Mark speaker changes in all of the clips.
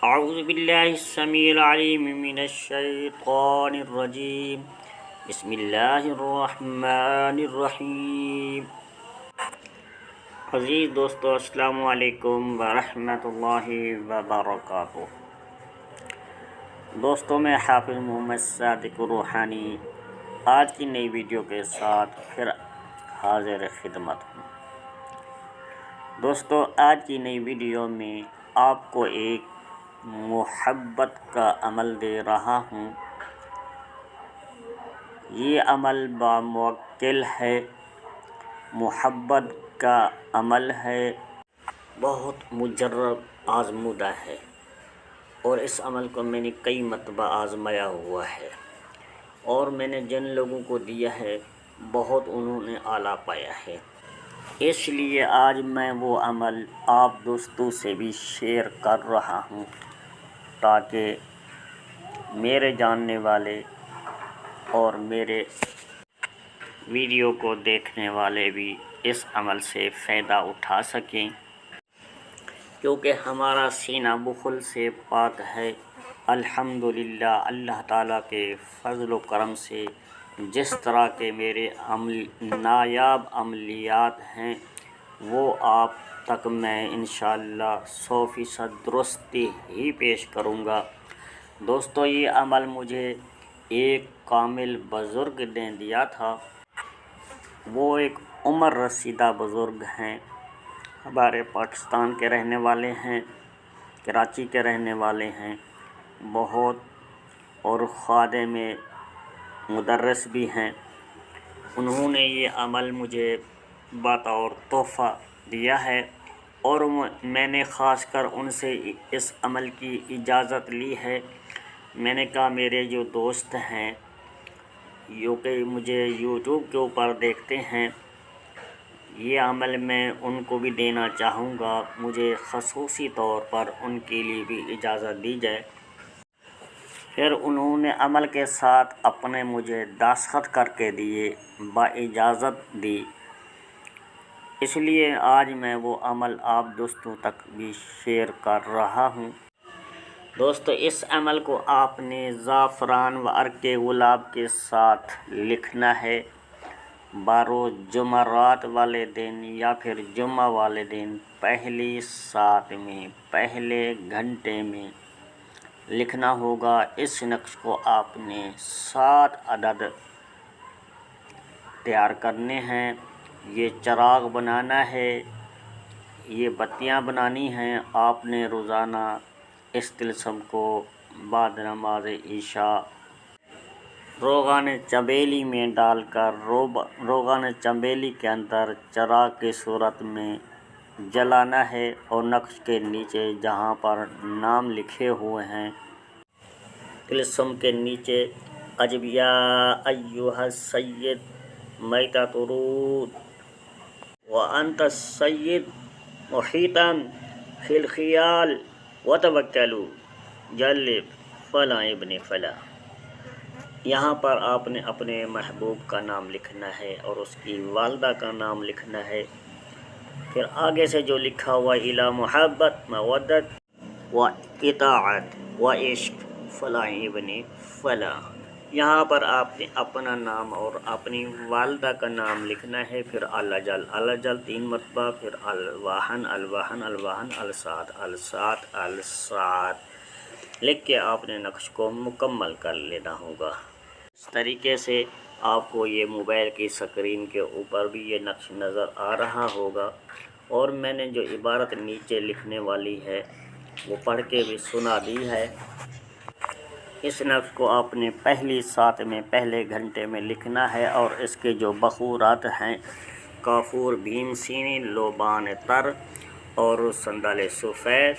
Speaker 1: اعوذ باللہ السمیع العلیم من الشیطان الرجیم بسم اللہ الرحمن الرحیم۔ عزیز دوستو، السلام علیکم ورحمۃ اللہ وبرکاتہ۔ دوستو، میں حافظ محمد صادق روحانی آج کی نئی ویڈیو کے ساتھ پھر حاضر خدمت ہوں۔ دوستو، آج کی نئی ویڈیو میں آپ کو ایک محبت کا عمل دے رہا ہوں۔ یہ عمل باموکل ہے، محبت کا عمل ہے، بہت مجرب آزمودہ ہے، اور اس عمل کو میں نے کئی مرتبہ آزمایا ہوا ہے، اور میں نے جن لوگوں کو دیا ہے بہت انہوں نے اعلیٰ پایا ہے۔ اس لیے آج میں وہ عمل آپ دوستوں سے بھی شیئر کر رہا ہوں تاکہ میرے جاننے والے اور میرے ویڈیو کو دیکھنے والے بھی اس عمل سے فائدہ اٹھا سکیں، کیونکہ ہمارا سینہ بخل سے پاک ہے۔ الحمدللہ، اللہ تعالیٰ کے فضل و کرم سے جس طرح کے میرے نایاب عملیات ہیں وہ آپ تک میں انشاءاللہ 100% درستی ہی پیش کروں گا۔ دوستو، یہ عمل مجھے ایک کامل بزرگ نے دیا تھا۔ وہ ایک عمر رسیدہ بزرگ ہیں، ہمارے پاکستان کے رہنے والے ہیں، کراچی کے رہنے والے ہیں، بہت اور خادم مدرس بھی ہیں۔ انہوں نے یہ عمل مجھے بطور تحفہ دیا ہے، اور میں نے خاص کر ان سے اس عمل کی اجازت لی ہے۔ میں نے کہا میرے جو دوست ہیں جو کہ مجھے یوٹیوب کے اوپر دیکھتے ہیں، یہ عمل میں ان کو بھی دینا چاہوں گا، مجھے خصوصی طور پر ان کے لیے بھی اجازت دی جائے۔ پھر انہوں نے عمل کے ساتھ اپنے مجھے دستخط کر کے دیے، باجازت دی۔ اس لیے آج میں وہ عمل آپ دوستوں تک بھی شیئر کر رہا ہوں۔ دوستو، اس عمل کو آپ نے زعفران و عرق گلاب کے ساتھ لکھنا ہے۔ بروز جمعرات والے دن یا پھر جمعہ والے دن پہلی ساعت میں پہلے گھنٹے میں لکھنا ہوگا۔ اس نقش کو آپ نے 7 عدد تیار کرنے ہیں۔ یہ چراغ بنانا ہے، یہ بتیاں بنانی ہیں۔ آپ نے روزانہ اس طلسم کو بعد نماز عشاء روغن چنبیلی میں ڈال کر روغن چنبیلی کے اندر چراغ کی صورت میں جلانا ہے، اور نقش کے نیچے جہاں پر نام لکھے ہوئے ہیں طلسم کے نیچے عجب یا ایھا السید میتہ ترود وانت السید محیطا فی الخیال وتوکلوا جلب فلاں ابن فلاں۔ یہاں پر آپ نے اپنے محبوب کا نام لکھنا ہے اور اس کی والدہ کا نام لکھنا ہے۔ پھر آگے سے جو لکھا ہوا الی محبت مودت و اطاعت و عشق فلاں ابن فلاں، یہاں پر آپ نے اپنا نام اور اپنی والدہ کا نام لکھنا ہے۔ پھر الجل 3 مرتبہ، پھر الواحن السات لکھ کے آپ نے نقش کو مکمل کر لینا ہوگا۔ اس طریقے سے آپ کو یہ موبائل کی اسکرین کے اوپر بھی یہ نقش نظر آ رہا ہوگا، اور میں نے جو عبارت نیچے لکھنے والی ہے وہ پڑھ کے بھی سنا دی ہے۔ اس نقش کو آپ نے پہلی ساعت میں پہلے گھنٹے میں لکھنا ہے، اور اس کے جو بخورات ہیں کافور، بھیم سینی، لوبان تر اور سندل سفید،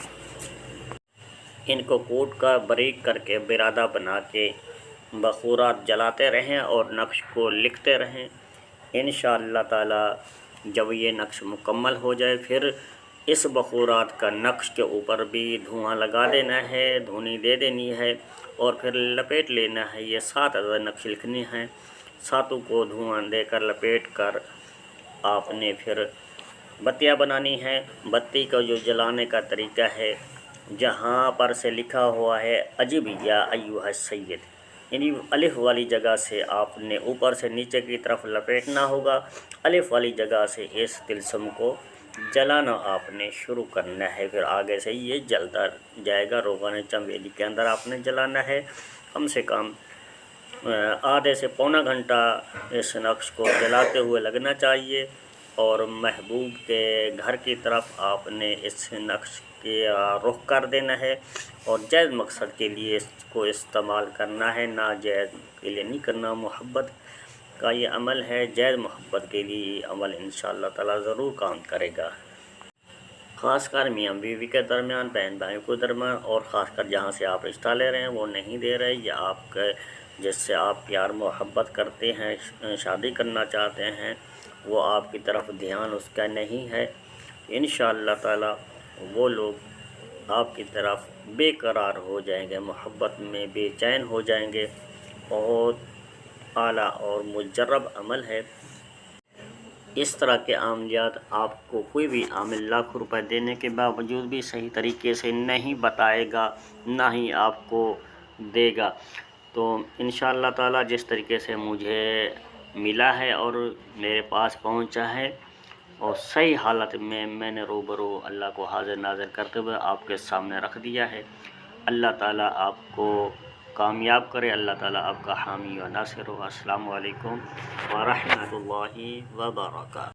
Speaker 1: ان کو کوٹ کا باریک کر کے برادہ بنا کے بخورات جلاتے رہیں اور نقش کو لکھتے رہیں۔ انشاءاللہ تعالی جب یہ نقش مکمل ہو جائے، پھر اس بخورات کا نقش کے اوپر بھی دھواں لگا دینا ہے، دھونی دے دینی ہے، اور پھر لپیٹ لینا ہے۔ یہ 7 عدد نقش لکھنے ہیں، 7 کو دھواں دے کر لپیٹ کر آپ نے پھر بتیاں بنانی ہیں۔ بتی کا جو جلانے کا طریقہ ہے، جہاں پر سے لکھا ہوا ہے اجب یا ایھا السید، یعنی الف والی جگہ سے آپ نے اوپر سے نیچے کی طرف لپیٹنا ہوگا، الف والی جگہ سے اس طلسم کو جلانا آپ نے شروع کرنا ہے، پھر آگے سے یہ جلتا جائے گا۔ روغن چنبیلی کے اندر آپ نے جلانا ہے، کم سے کم آدھے سے پونا گھنٹہ اس نقش کو جلاتے ہوئے لگنا چاہیے، اور محبوب کے گھر کی طرف آپ نے اس نقش کے رخ کر دینا ہے، اور جائز مقصد کے لیے اس کو استعمال کرنا ہے، ناجائز کے لیے نہیں کرنا۔ محبت کا یہ عمل ہے، جائز محبت کے لیے یہ عمل انشاءاللہ تعالی ضرور کام کرے گا، خاص کر میاں بیوی کے درمیان، بہن بھائیوں کے درمیان، اور خاص کر جہاں سے آپ رشتہ لے رہے ہیں وہ نہیں دے رہے، یا آپ کے جس سے آپ پیار محبت کرتے ہیں، شادی کرنا چاہتے ہیں، وہ آپ کی طرف دھیان اس کا نہیں ہے، انشاءاللہ تعالی وہ لوگ آپ کی طرف بے قرار ہو جائیں گے، محبت میں بے چین ہو جائیں گے۔ بہت اعلیٰ اور مجرب عمل ہے۔ اس طرح کے عملیات آپ کو کوئی بھی عامل لاکھ روپے دینے کے باوجود بھی صحیح طریقے سے نہیں بتائے گا، نہ ہی آپ کو دے گا۔ تو انشاءاللہ تعالی جس طریقے سے مجھے ملا ہے اور میرے پاس پہنچا ہے، اور صحیح حالت میں نے روبرو اللہ کو حاضر ناظر کرتے ہوئے آپ کے سامنے رکھ دیا ہے۔ اللہ تعالیٰ آپ کو کامیاب کرے، اللہ تعالیٰ آپ کا حامی و ناصر ہو۔ السلام علیکم ورحمۃ اللہ وبرکاتہ۔